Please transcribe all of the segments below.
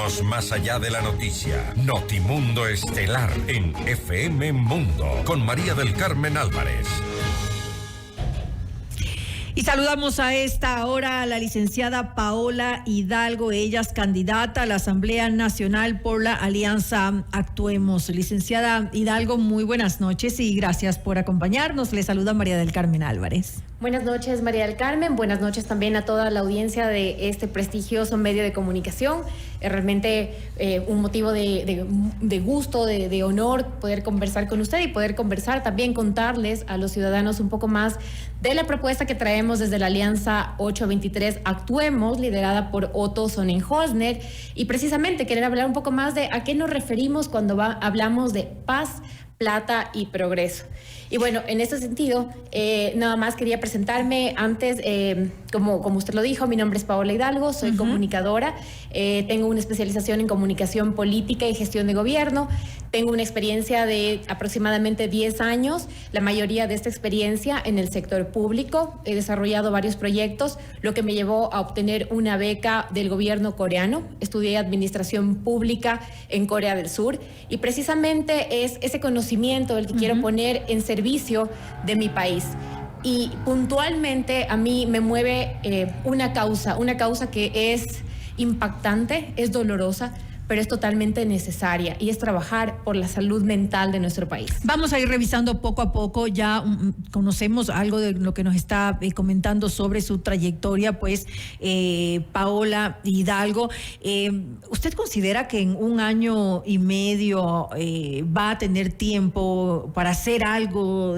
Vemos más allá de la noticia. Notimundo Estelar en FM Mundo con María del Carmen Álvarez. Y saludamos a esta hora a la licenciada Paola Hidalgo. Ella es candidata a la Asamblea Nacional por la Alianza Actuemos. Licenciada Hidalgo, muy buenas noches y gracias por acompañarnos. Le saluda María del Carmen Álvarez. Buenas noches, María del Carmen. Buenas noches también a toda la audiencia de este prestigioso medio de comunicación. Es realmente un motivo de gusto, de honor poder conversar con usted y poder conversar también, contarles a los ciudadanos un poco más de la propuesta que traemos desde la Alianza 823 Actuemos, liderada por Otto Sonnenholzner, y precisamente querer hablar un poco más de a qué nos referimos cuando hablamos de paz, plata y progreso. Y bueno, en ese sentido, nada más quería presentarme antes, como usted lo dijo, mi nombre es Paola Hidalgo, soy comunicadora, tengo una especialización en comunicación política y gestión de gobierno, tengo una experiencia de aproximadamente 10 años, la mayoría de esta experiencia en el sector público, he desarrollado varios proyectos, lo que me llevó a obtener una beca del gobierno coreano, estudié administración pública en Corea del Sur, y precisamente es ese conocimiento el que quiero poner en servicio de mi país. Y puntualmente a mí me mueve una causa que es impactante, es dolorosa, pero es totalmente necesaria, y es trabajar por la salud mental de nuestro país. Vamos a ir revisando poco a poco, ya conocemos algo de lo que nos está comentando sobre su trayectoria, pues Paola Hidalgo. ¿Usted considera que en 1 año y medio va a tener tiempo para hacer algo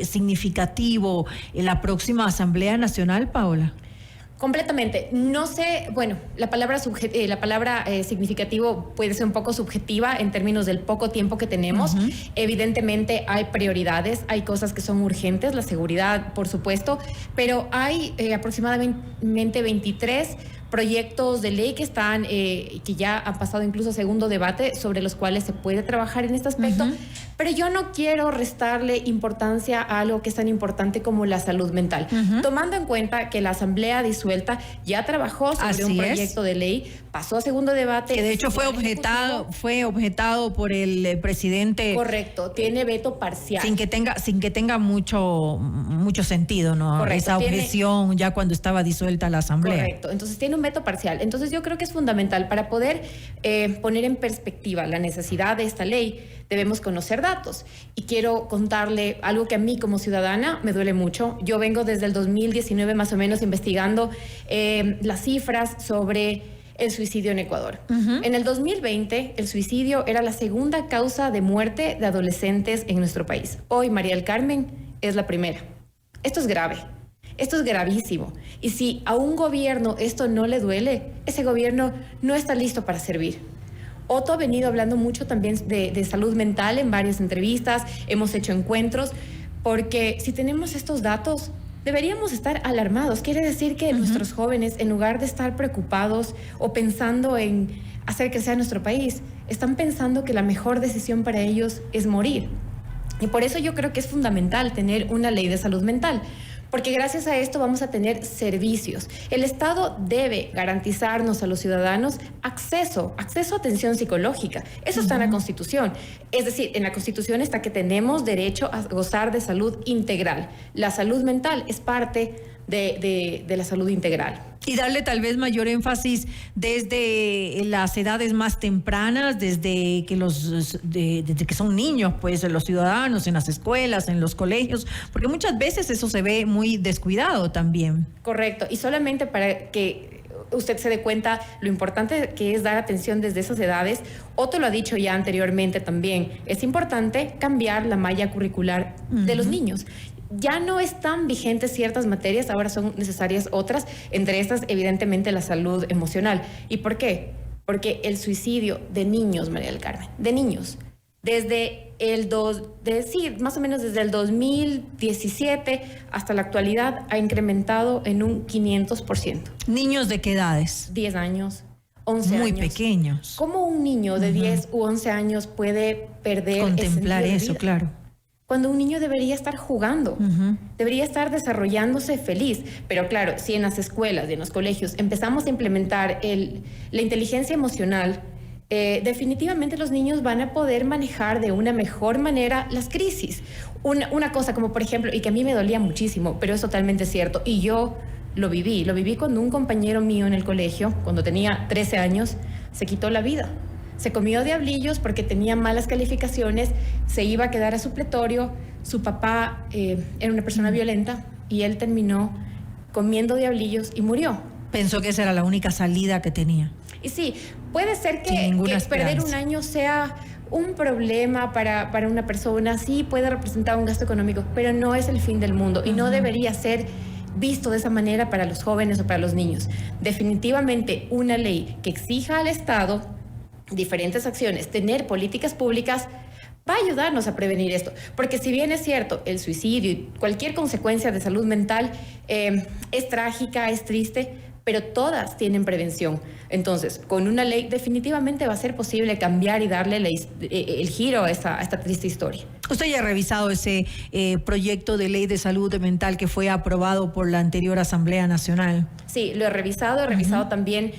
significativo en la próxima Asamblea Nacional, Paola? Completamente. No sé, bueno, la palabra significativo puede ser un poco subjetiva en términos del poco tiempo que tenemos. Evidentemente hay prioridades, hay cosas que son urgentes, la seguridad, por supuesto, pero hay aproximadamente 23 proyectos de ley que están, que ya han pasado incluso a segundo debate, sobre los cuales se puede trabajar en este aspecto. Pero yo no quiero restarle importancia a algo que es tan importante como la salud mental. Tomando en cuenta que la Asamblea disuelta ya trabajó sobre un proyecto de ley, pasó a segundo debate. Que de hecho fue objetado por el presidente. Correcto, tiene veto parcial. Sin que tenga mucho sentido, ¿no? Correcto, esa objeción ya cuando estaba disuelta la Asamblea. Correcto, entonces tiene un veto parcial. Entonces yo creo que es fundamental para poder poner en perspectiva la necesidad de esta ley. Debemos conocer datos, y quiero contarle algo que a mí como ciudadana me duele mucho. Yo vengo desde el 2019 más o menos investigando las cifras sobre el suicidio en Ecuador. En el 2020 el suicidio era la segunda causa de muerte de adolescentes en nuestro país. Hoy, María del Carmen, es la primera. Esto es grave. Esto es gravísimo. Y si a un gobierno esto no le duele, ese gobierno no está listo para servir. Otto ha venido hablando mucho también de salud mental en varias entrevistas, hemos hecho encuentros, porque si tenemos estos datos, deberíamos estar alarmados. Quiere decir que nuestros jóvenes, en lugar de estar preocupados o pensando en hacer crecer nuestro país, están pensando que la mejor decisión para ellos es morir. Y por eso yo creo que es fundamental tener una ley de salud mental, porque gracias a esto vamos a tener servicios. El Estado debe garantizarnos a los ciudadanos acceso a atención psicológica. Eso está en la Constitución. Es decir, en la Constitución está que tenemos derecho a gozar de salud integral. La salud mental es parte de la salud integral. Y darle tal vez mayor énfasis desde las edades más tempranas, desde que son niños, pues, los ciudadanos, en las escuelas, en los colegios, porque muchas veces eso se ve muy descuidado también. Correcto, y solamente para que usted se dé cuenta lo importante que es dar atención desde esas edades. Otto lo ha dicho ya anteriormente también, es importante cambiar la malla curricular de los niños. Ya no están vigentes ciertas materias, ahora son necesarias otras, entre estas evidentemente la salud emocional. ¿Y por qué? Porque el suicidio de niños, María del Carmen, de niños, más o menos desde el 2017 hasta la actualidad ha incrementado en un 500%. ¿Niños de qué edades? 10 años, 11 años. Muy pequeños. ¿Cómo un niño de 10 u 11 años puede perder contemplar eso, claro? cuando un niño debería estar jugando, debería estar desarrollándose feliz. Pero claro, si en las escuelas y en los colegios empezamos a implementar la inteligencia emocional, definitivamente los niños van a poder manejar de una mejor manera las crisis. Una cosa como, por ejemplo, y que a mí me dolía muchísimo, pero es totalmente cierto, y yo lo viví cuando un compañero mío en el colegio, cuando tenía 13 años, se quitó la vida. Se comió diablillos porque tenía malas calificaciones, se iba a quedar a supletorio, su papá era una persona violenta y él terminó comiendo diablillos y murió. Pensó que esa era la única salida que tenía. Y sí, puede ser que perder un año sea un problema para una persona, sí puede representar un gasto económico, pero no es el fin del mundo y no debería ser visto de esa manera para los jóvenes o para los niños. Definitivamente una ley que exija al Estado diferentes acciones, tener políticas públicas, va a ayudarnos a prevenir esto. Porque si bien es cierto, el suicidio y cualquier consecuencia de salud mental es trágica, es triste, pero todas tienen prevención. Entonces, con una ley definitivamente va a ser posible cambiar y darle el giro a esta triste historia. Usted ya ha revisado ese proyecto de ley de salud mental que fue aprobado por la anterior Asamblea Nacional. Sí, lo he revisado también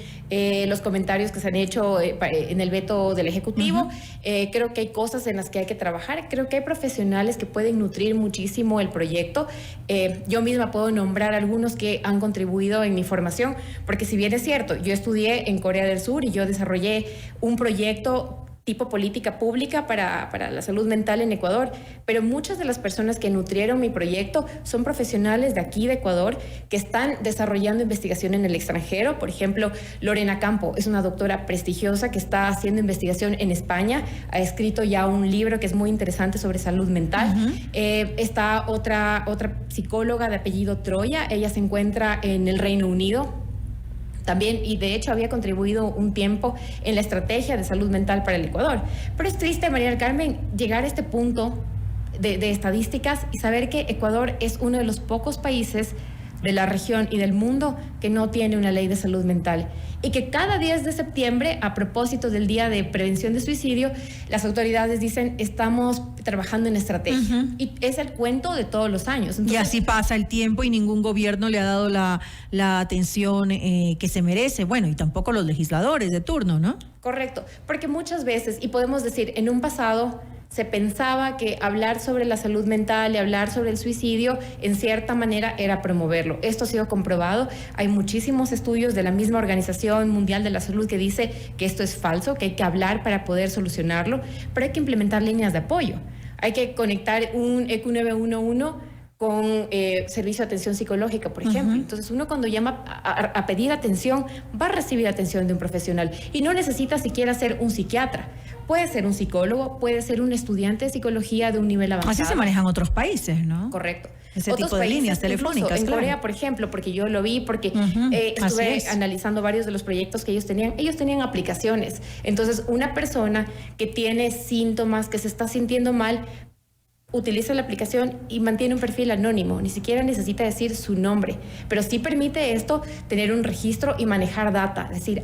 los comentarios que se han hecho en el veto del Ejecutivo. Creo que hay cosas en las que hay que trabajar, creo que hay profesionales que pueden nutrir muchísimo el proyecto. Yo misma puedo nombrar algunos que han contribuido en mi formación, porque si bien es cierto, yo estudié en Corea del Sur y yo desarrollé un proyecto tipo política pública para la salud mental en Ecuador, pero muchas de las personas que nutrieron mi proyecto son profesionales de aquí de Ecuador que están desarrollando investigación en el extranjero. Por ejemplo, Lorena Campo es una doctora prestigiosa que está haciendo investigación en España, ha escrito ya un libro que es muy interesante sobre salud mental. Está otra psicóloga de apellido Troya, ella se encuentra en el Reino Unido también, y de hecho había contribuido un tiempo en la estrategia de salud mental para el Ecuador. Pero es triste, María del Carmen, llegar a este punto de estadísticas y saber que Ecuador es uno de los pocos países de la región y del mundo que no tiene una ley de salud mental, y que cada 10 de septiembre, a propósito del Día de Prevención de Suicidio, las autoridades dicen estamos trabajando en estrategia, y es el cuento de todos los años. Entonces, y así pasa el tiempo y ningún gobierno le ha dado la atención que se merece, bueno, y tampoco los legisladores de turno, ¿no? Correcto, porque muchas veces, y podemos decir, en un pasado se pensaba que hablar sobre la salud mental y hablar sobre el suicidio en cierta manera era promoverlo. Esto ha sido comprobado. Hay muchísimos estudios de la misma Organización Mundial de la Salud que dice que esto es falso, que hay que hablar para poder solucionarlo, pero hay que implementar líneas de apoyo. Hay que conectar un EQ 911 con servicio de atención psicológica, por ejemplo. Entonces, uno cuando llama a pedir atención, va a recibir atención de un profesional y no necesita siquiera ser un psiquiatra. Puede ser un psicólogo, puede ser un estudiante de psicología de un nivel avanzado. Así se manejan otros países, ¿no? Correcto. Ese tipo de líneas telefónicas, en claro. Corea, por ejemplo, porque yo lo vi, porque estuve analizando varios de los proyectos que ellos tenían aplicaciones. Entonces, una persona que tiene síntomas, que se está sintiendo mal, utiliza la aplicación y mantiene un perfil anónimo, ni siquiera necesita decir su nombre, pero sí permite esto tener un registro y manejar data, es decir,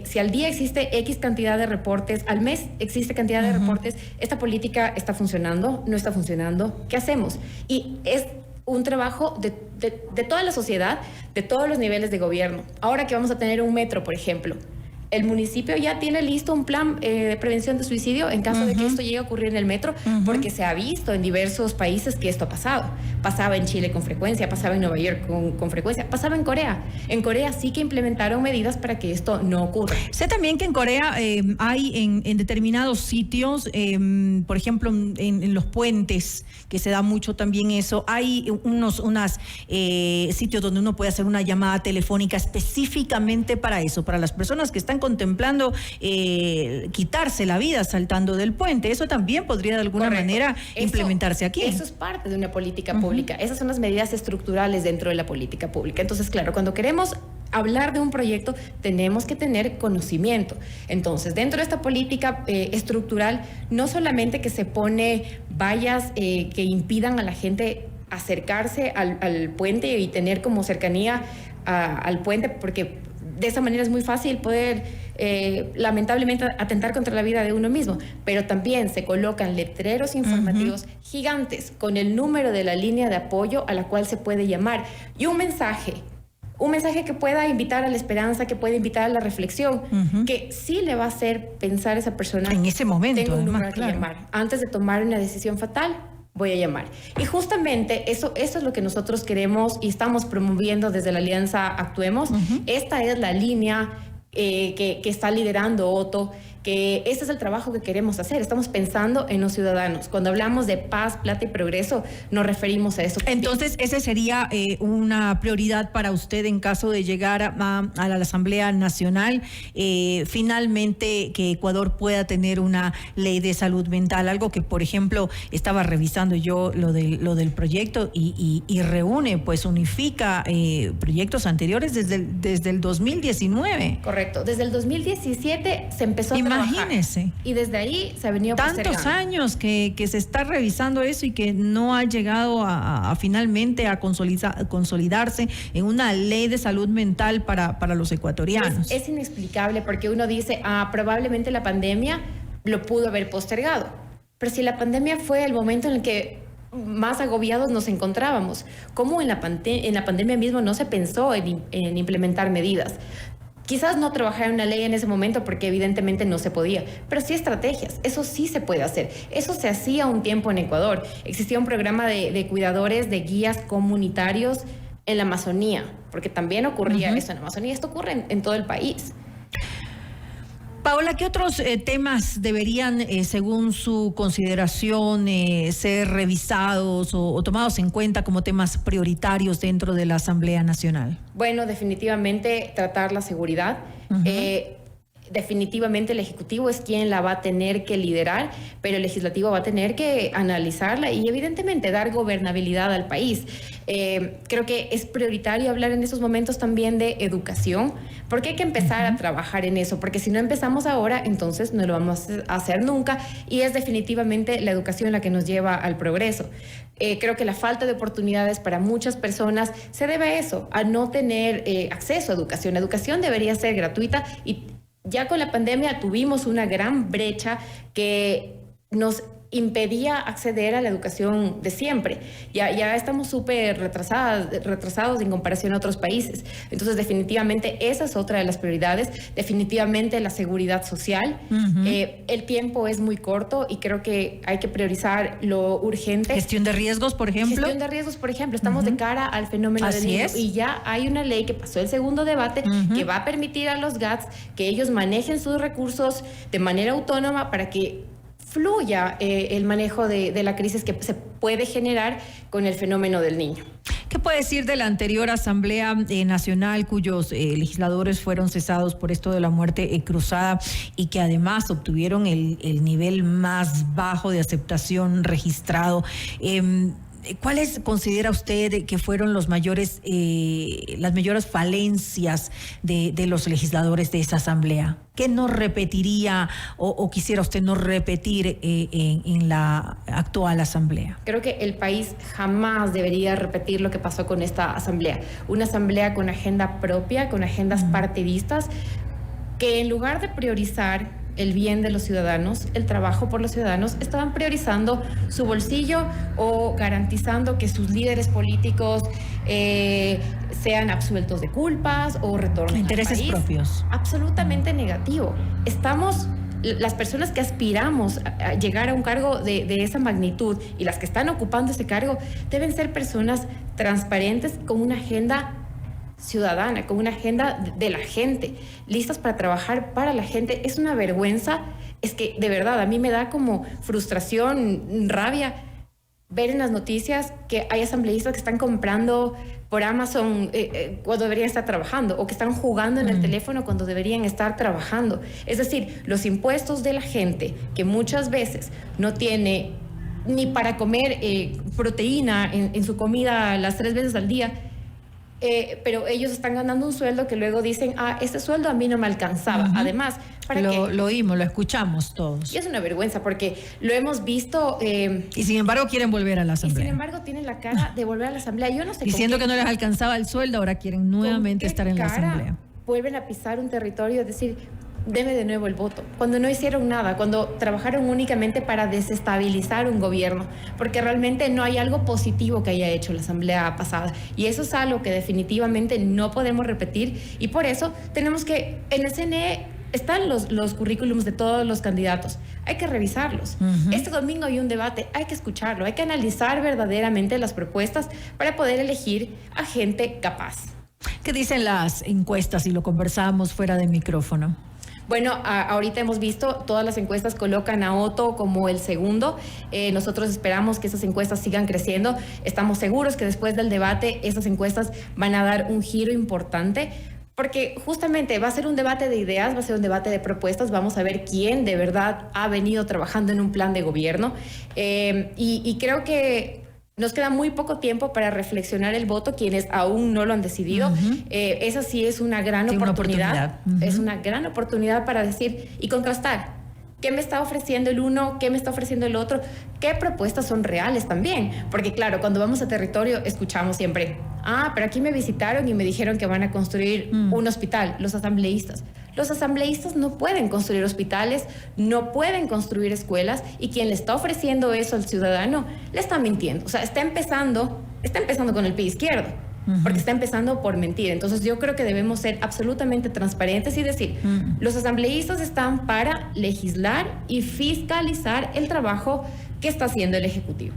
si al día existe X cantidad de reportes, al mes existe cantidad de reportes, esta política está funcionando, no está funcionando, ¿qué hacemos? Y es un trabajo de toda la sociedad, de todos los niveles de gobierno. Ahora que vamos a tener un metro, por ejemplo, el municipio ya tiene listo un plan de prevención de suicidio en caso de que esto llegue a ocurrir en el metro, porque se ha visto en diversos países que esto ha pasado. Pasaba en Chile con frecuencia, pasaba en Nueva York con frecuencia, pasaba en Corea. En Corea sí que implementaron medidas para que esto no ocurra. Sé también que en Corea hay en determinados sitios, por ejemplo, en los puentes, que se da mucho también eso, hay unos sitios donde uno puede hacer una llamada telefónica específicamente para eso, para las personas que están contemplando quitarse la vida saltando del puente. Eso también podría de alguna manera implementarse aquí. Eso es parte de una política pública. Esas son las medidas estructurales dentro de la política pública. Entonces, claro, cuando queremos hablar de un proyecto, tenemos que tener conocimiento. Entonces, dentro de esta política estructural, no solamente que se pone vallas que impidan a la gente acercarse al puente y tener como cercanía al puente, porque de esa manera es muy fácil poder lamentablemente atentar contra la vida de uno mismo, pero también se colocan letreros informativos gigantes con el número de la línea de apoyo a la cual se puede llamar y un mensaje que pueda invitar a la esperanza, que pueda invitar a la reflexión, que sí le va a hacer pensar a esa persona en ese momento, tengo un además, número que llamar. Antes de tomar una decisión fatal, voy a llamar. Y justamente eso es lo que nosotros queremos y estamos promoviendo desde la Alianza Actuemos. Esta es la línea que está liderando Otto, que este es el trabajo que queremos hacer. Estamos pensando en los ciudadanos. Cuando hablamos de paz, plata y progreso, nos referimos a eso. Entonces, ese sería una prioridad para usted en caso de llegar a la Asamblea Nacional, finalmente que Ecuador pueda tener una ley de salud mental, algo que, por ejemplo, estaba revisando yo lo del proyecto y reúne, pues unifica proyectos anteriores desde el 2019. Correcto. Desde el 2017 se empezó a Imagínese. trabajar. Y desde ahí se ha venido tantos años que se está revisando eso y que no ha llegado a finalmente a consolidarse en una ley de salud mental para los ecuatorianos. Es inexplicable porque uno dice, probablemente la pandemia lo pudo haber postergado. Pero si la pandemia fue el momento en el que más agobiados nos encontrábamos, ¿cómo en la pandemia mismo no se pensó en implementar medidas? Quizás no trabajar en una ley en ese momento porque evidentemente no se podía, pero sí estrategias, eso sí se puede hacer. Eso se hacía un tiempo en Ecuador. Existía un programa de cuidadores, de guías comunitarios en la Amazonía, porque también ocurría eso en la Amazonía. Esto ocurre en todo el país. Paola, ¿qué otros temas deberían, según su consideración, ser revisados o tomados en cuenta como temas prioritarios dentro de la Asamblea Nacional? Bueno, definitivamente tratar la seguridad. Definitivamente el Ejecutivo es quien la va a tener que liderar, pero el Legislativo va a tener que analizarla y evidentemente dar gobernabilidad al país. Creo que es prioritario hablar en esos momentos también de educación, porque hay que empezar a trabajar en eso, porque si no empezamos ahora, entonces no lo vamos a hacer nunca, y es definitivamente la educación la que nos lleva al progreso. Creo que la falta de oportunidades para muchas personas se debe a eso, a no tener acceso a educación. La educación debería ser gratuita y ya con la pandemia tuvimos una gran brecha que nos impedía acceder a la educación de siempre. Ya estamos súper retrasados en comparación a otros países. Entonces, definitivamente, esa es otra de las prioridades. Definitivamente, la seguridad social. El tiempo es muy corto y creo que hay que priorizar lo urgente. Gestión de riesgos, por ejemplo. Gestión de riesgos, por ejemplo. Estamos de cara al fenómeno del niño. Y ya hay una ley que pasó el segundo debate que va a permitir a los GATS que ellos manejen sus recursos de manera autónoma para que fluya el manejo de la crisis que se puede generar con el fenómeno del niño. ¿Qué puede decir de la anterior Asamblea Nacional cuyos legisladores fueron cesados por esto de la muerte cruzada y que además obtuvieron el nivel más bajo de aceptación registrado? ¿Cuáles considera usted que fueron las mayores falencias de los legisladores de esa asamblea? ¿Qué no repetiría o quisiera usted no repetir en la actual asamblea? Creo que el país jamás debería repetir lo que pasó con esta asamblea. Una asamblea con agenda propia, con agendas partidistas, que en lugar de priorizar el bien de los ciudadanos, el trabajo por los ciudadanos, estaban priorizando su bolsillo o garantizando que sus líderes políticos sean absueltos de culpas o retornen intereses al país. Propios. Absolutamente negativo. Las personas que aspiramos a llegar a un cargo de esa magnitud y las que están ocupando ese cargo deben ser personas transparentes con una agenda ciudadana, con una agenda de la gente, listas para trabajar para la gente. Es una vergüenza, es que de verdad a mí me da como frustración, rabia ver en las noticias que hay asambleístas que están comprando por Amazon cuando deberían estar trabajando o que están jugando en el teléfono cuando deberían estar trabajando. Es decir, los impuestos de la gente que muchas veces no tiene ni para comer proteína en su comida las 3 veces al día, pero ellos están ganando un sueldo que luego dicen, este sueldo a mí no me alcanzaba. Además, lo oímos, lo escuchamos todos. Y es una vergüenza porque lo hemos visto. Y sin embargo quieren volver a la asamblea. Y sin embargo tienen la cara de volver a la asamblea. Yo no sé. Diciendo que no les alcanzaba el sueldo, ahora quieren nuevamente estar en la asamblea. Vuelven a pisar un territorio, es decir, deme de nuevo el voto. Cuando no hicieron nada, cuando trabajaron únicamente para desestabilizar un gobierno, porque realmente no hay algo positivo que haya hecho la asamblea pasada. Y eso es algo que definitivamente no podemos repetir, y por eso tenemos que, en el CNE están los currículums de todos los candidatos. Hay que revisarlos. Este domingo hay un debate, hay que escucharlo, hay que analizar verdaderamente las propuestas para poder elegir a gente capaz. ¿Qué dicen las encuestas? Y lo conversamos fuera de micrófono. Bueno, ahorita hemos visto, todas las encuestas colocan a Otto como el segundo. Nosotros esperamos que esas encuestas sigan creciendo. Estamos seguros que después del debate esas encuestas van a dar un giro importante, porque justamente va a ser un debate de ideas, va a ser un debate de propuestas. Vamos a ver quién de verdad ha venido trabajando en un plan de gobierno. Y creo que nos queda muy poco tiempo para reflexionar el voto, quienes aún no lo han decidido. Esa sí es una gran oportunidad. Es una gran oportunidad para decir y contrastar. ¿Qué me está ofreciendo el uno? ¿Qué me está ofreciendo el otro? ¿Qué propuestas son reales también? Porque claro, cuando vamos a territorio escuchamos siempre, pero aquí me visitaron y me dijeron que van a construir un hospital, los asambleístas. Los asambleístas no pueden construir hospitales, no pueden construir escuelas, y quien le está ofreciendo eso al ciudadano le está mintiendo. O sea, está empezando con el pie izquierdo, porque está empezando por mentir. Entonces yo creo que debemos ser absolutamente transparentes y decir, los asambleístas están para legislar y fiscalizar el trabajo que está haciendo el Ejecutivo.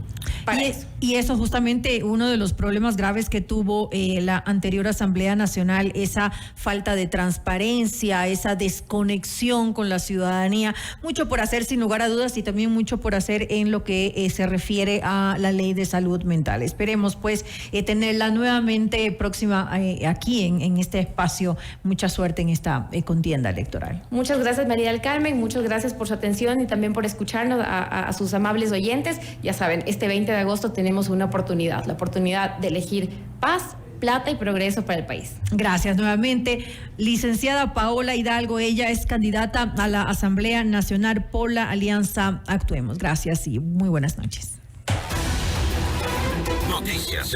Y eso justamente uno de los problemas graves que tuvo la anterior Asamblea Nacional, esa falta de transparencia, esa desconexión con la ciudadanía, mucho por hacer sin lugar a dudas, y también mucho por hacer en lo que se refiere a la ley de salud mental. Esperemos pues tenerla nuevamente próxima aquí en este espacio. Mucha suerte en esta contienda electoral. Muchas gracias, María del Carmen, muchas gracias por su atención y también por escucharnos a sus amables oyentes. Ya saben, este 20 de agosto tenemos una oportunidad, la oportunidad de elegir paz, plata y progreso para el país. Gracias nuevamente. Licenciada Paola Hidalgo, ella es candidata a la Asamblea Nacional por la Alianza Actuemos. Gracias y muy buenas noches. Noticias.